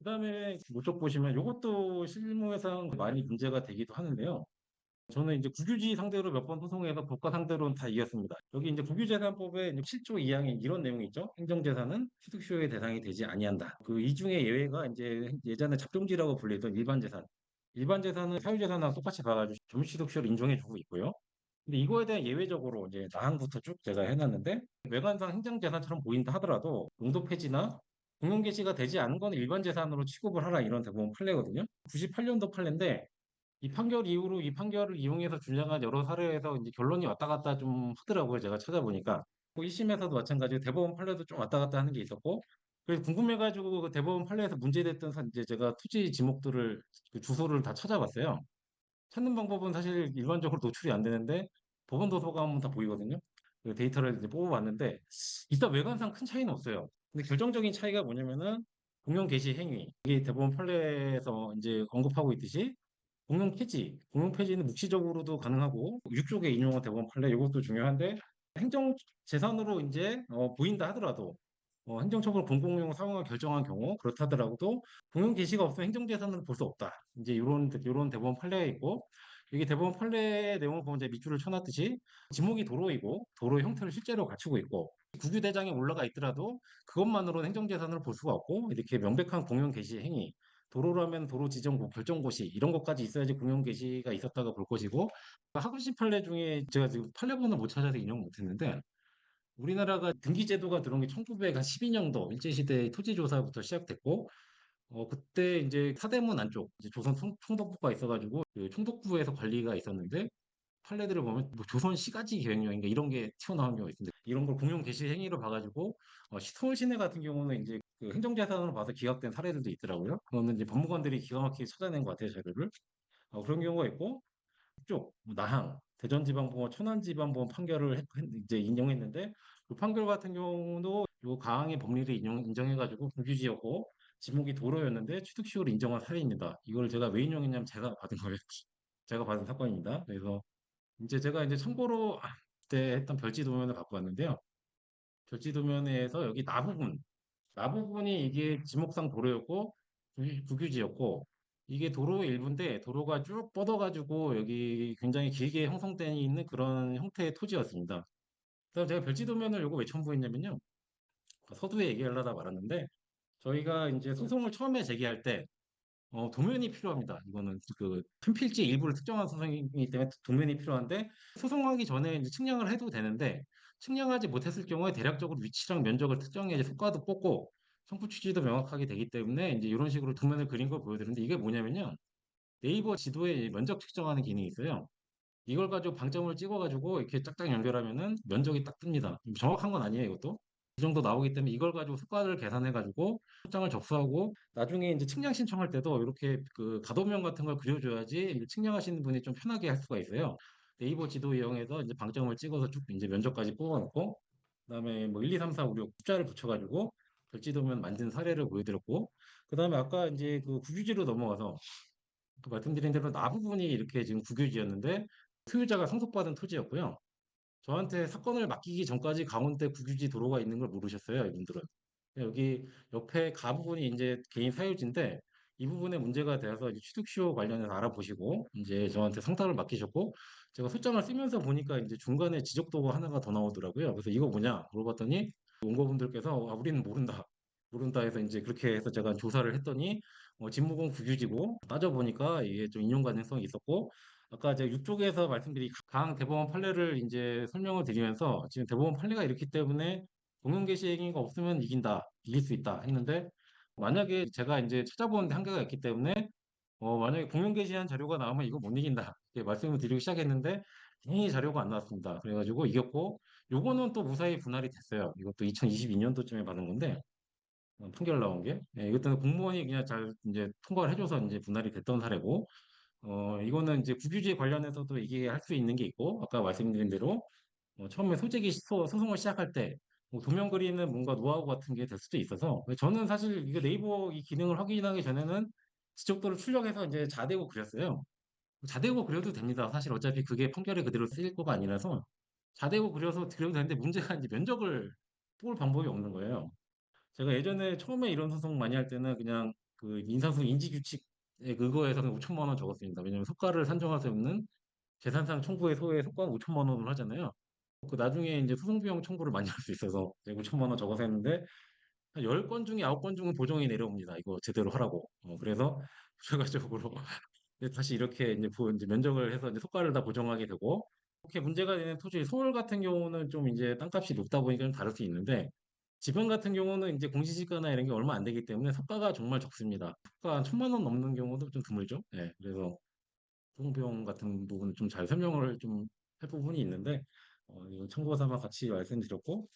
그다음에 이쪽 보시면 이것도 실무에서 많이 문제가 되기도 하는데요. 저는 이제 국유지 상대로 몇 번 소송해서 법과 상대로는 다 이겼습니다. 여기 이제 국유재산법에 이제 7조 2항에 이런 내용이 있죠. 행정재산은 취득시효의 대상이 되지 아니한다. 그 이 중에 예외가 이제 예전에 잡종지라고 불리던 일반 재산. 일반 재산은 사유재산하고 똑같이 봐가지고 점유취득시효를 인정해주고 있고요. 근데 이거에 대한 예외적으로 이제 나항부터 쭉 제가 해놨는데 외관상 행정재산처럼 보인다 하더라도 용도 폐지나 공용개시가 되지 않은 건 일반 재산으로 취급을 하라 이런 대법원 판례거든요. 98년도 판례인데 이 판결 이후로 이 판결을 이용해서 준량한 여러 사례에서 이제 결론이 왔다 갔다 좀 하더라고요. 제가 찾아보니까. 1심에서도 마찬가지로 대법원 판례도 좀 왔다 갔다 하는 게 있었고, 그래서 궁금해가지고 그 대법원 판례에서 문제됐던 이제 제가 토지 지목들을 그 주소를 다 찾아봤어요. 찾는 방법은 사실 일반적으로 노출이 안 되는데 법원 도서관 하면 다 보이거든요. 그 데이터를 이제 뽑아봤는데 일단 외관상 큰 차이는 없어요. 근데 결정적인 차이가 뭐냐면은 공용 게시 행위. 이게 대법원 판례에서 이제 언급하고 있듯이 공용 폐지, 공용 폐지는 묵시적으로도 가능하고 6쪽에 인용한 대법원 판례 이것도 중요한데 행정 재산으로 이제 보인다 하더라도 행정처분 공공용 사용을 결정한 경우 그렇다 하더라도 공용 게시가 없으면 행정 재산으로 볼 수 없다. 이제 이런 대법원 판례가 있고 이게 대법원 판례 내용을 보면 이제 밑줄을 쳐놨듯이 지목이 도로이고 도로의 형태를 실제로 갖추고 있고 국유대장에 올라가 있더라도 그것만으로는 행정재산으로 볼 수가 없고 이렇게 명백한 공용 게시 행위 도로라면 도로 지정고 결정고시 이런 것까지 있어야지 공용 게시가 있었다가 볼 것이고 하급식 판례 중에 제가 지금 판례본을 못 찾아서 인용 못했는데 우리나라가 등기제도가 들어온 게 1912년도 일제시대 토지조사부터 시작됐고 그때 이제 사대문 안쪽 이제 조선 총독부가 있어가지고 그 총독부에서 관리가 있었는데 판례들을 보면 뭐 조선 시가지 계획령인가 이런 게 튀어나온 경우가 있습니다. 이런 걸 공용 게시 행위로 봐가지고 서울 시내 같은 경우는 이제 그 행정재산으로 봐서 기각된 사례들도 있더라고요. 그거는 이제 법무관들이 기가 막히게 찾아낸 것 같아요, 자료를. 그런 경우가 있고 쪽 나항 대전지방법원 천안지방법원 판결을 이제 인용했는데 그 판결 같은 경우도 요 가항의 법리를 인정해가지고 공규지였고 지목이 도로였는데 취득시효를 인정한 사례입니다. 이걸 제가 왜 인용했냐면 제가 받은 거예요. 제가 받은 사건입니다. 그래서 이제 제가 이제 참고로 그때 했던 별지도면을 갖고 왔는데요. 별지도면에서 여기 나부분이 이게 지목상 도로였고 국유지였고 이게 도로 일부인데 도로가 쭉 뻗어가지고 여기 굉장히 길게 형성되어 있는 그런 형태의 토지였습니다. 그래서 제가 별지도면을 요거 왜 첨부했냐면요. 서두에 얘기하려다 말았는데 저희가 이제 소송을 처음에 제기할 때 도면이 필요합니다. 이거는 그 편필지 일부를 특정한 소송이기 때문에 도면이 필요한데 소송하기 전에 이제 측량을 해도 되는데 측량하지 못했을 경우에 대략적으로 위치랑 면적을 특정해 이제 효과도 뽑고 청구 취지도 명확하게 되기 때문에 이제 이런 식으로 도면을 그린 걸 보여드리는데 이게 뭐냐면요. 네이버 지도에 면적 측정하는 기능이 있어요. 이걸 가지고 방점을 찍어가지고 이렇게 짝짝 연결하면은 면적이 딱 뜹니다. 정확한 건 아니에요, 이것도. 이 정도 나오기 때문에 이걸 가지고 숫과를 계산해가지고 출장을 접수하고 나중에 이제 측량 신청할 때도 이렇게 그 가도면 같은 걸 그려줘야지 이제 측량하시는 분이 좀 편하게 할 수가 있어요. 네이버 지도 이용해서 이제 방점을 찍어서 쭉 이제 면적까지 뽑아놓고 그다음에 뭐 1, 2, 3, 4, 5, 6 숫자를 붙여가지고 별지도면 만든 사례를 보여드렸고 그다음에 아까 이제 그 국유지로 넘어가서 그 말씀드린 대로 나부분이 이렇게 지금 국유지였는데 소유자가 상속받은 토지였고요. 저한테 사건을 맡기기 전까지 강원대 국유지 도로가 있는 걸 모르셨어요, 이분들은. 여기 옆에 가부분이 이제 개인 사유지인데 이 부분에 문제가 되어서 이제 취득시효 관련해서 알아보시고 이제 저한테 상담을 맡기셨고 제가 소장을 쓰면서 보니까 이제 중간에 지적도가 하나가 더 나오더라고요. 그래서 이거 뭐냐 물어봤더니 원고분들께서 우리는 모른다 해서 이제 그렇게 해서 제가 조사를 했더니 진무공 국유지고 따져보니까 이게 좀 인용 가능성이 있었고 아까 제가 6쪽에서 말씀드린 강 대법원 판례를 이제 설명을 드리면서 지금 대법원 판례가 이렇기 때문에 공용 게시 행위가 없으면 이길 수 있다 했는데 만약에 제가 이제 찾아보는데 한계가 있기 때문에 만약에 공용 게시한 자료가 나오면 이거 못 이긴다 이렇게 말씀을 드리기 시작했는데 다행히 자료가 안 나왔습니다. 그래가지고 이겼고 요거는 또 무사히 분할이 됐어요. 이것도 2022년도쯤에 받은 건데 판결 나온 게 이것도 공무원이 그냥 잘 이제 통과를 해줘서 이제 분할이 됐던 사례고 이거는 이제 국유지에 관련해서도 이게 할 수 있는 게 있고, 아까 말씀드린 대로, 처음에 소송을 시작할 때, 뭐 도면 그리는 뭔가 노하우 같은 게 될 수도 있어서, 저는 사실 이거 네이버 이 기능을 확인하기 전에는 지적도를 출력해서 이제 자대고 그렸어요. 자대고 그려도 됩니다. 사실 어차피 그게 판결에 그대로 쓰일 거가 아니라서, 자대고 그려서 그려도 되는데 문제가 이제 면적을 뽑을 방법이 없는 거예요. 제가 예전에 처음에 이런 소송 많이 할 때는 그냥 그 인사수 인지 규칙에 그거에서 5천만 원 적었습니다. 왜냐면 속가를 산정할 수 없는 재산상 청구의 소에 속가는 5천만 원을 하잖아요. 그 나중에 이제 소송비용 청구를 많이 할 수 있어서 5천만 원 적어서 했는데 한 10건 중에 9건 중은 보정이 내려옵니다. 이거 제대로 하라고. 그래서 결과적으로 다시 이렇게 이제 면적을 해서 이제 속가를 다 보정하게 되고 이렇게 문제가 되는 토지 서울 같은 경우는 좀 이제 땅값이 높다 보니까 좀 다를 수 있는데 지방 같은 경우는 이제 공시지가나 이런 게 얼마 안 되기 때문에 속가가 정말 적습니다. 속가 한 1,000만 원 넘는 경우도 좀 드물죠. 예, 그래서 소송비용 같은 부분 좀 잘 설명을 좀 할 부분이 있는데 이거 참고 삼아 같이 말씀드렸고